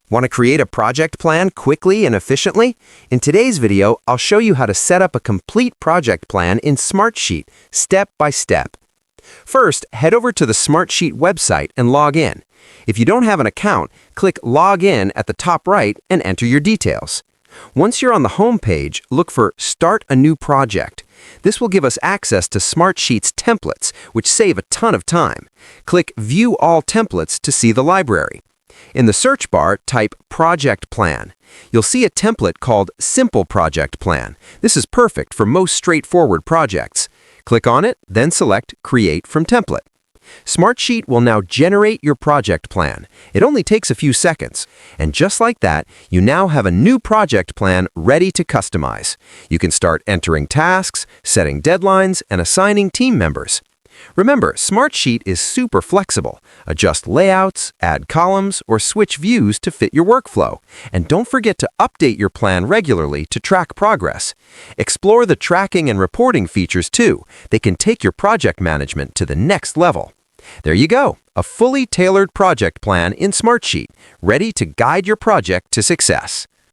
Want to create a project plan quickly and efficiently? In today's video, I'll show you how to set up a complete project plan in Smartsheet, step by step. First, head over to the Smartsheet website and log in. If you don't have an account, click Log In at the top right and enter your details. Once you're on the home page, look for Start a New Project. This will give us access to Smartsheet's templates, which save a ton of time. Click View All Templates to see the library. In the search bar, type Project Plan. You'll see a template called Simple Project Plan. This is perfect for most straightforward projects. Click on it, then select Create from Template. Smartsheet will now generate your project plan. It only takes a few seconds. And just like that, you now have a new project plan ready to customize. You can start entering tasks, setting deadlines, and assigning team members. Remember, Smartsheet is super flexible. Adjust layouts, add columns, or switch views to fit your workflow. And don't forget to update your plan regularly to track progress. Explore the tracking and reporting features too. They can take your project management to the next level. There you go, a fully tailored project plan in Smartsheet, ready to guide your project to success.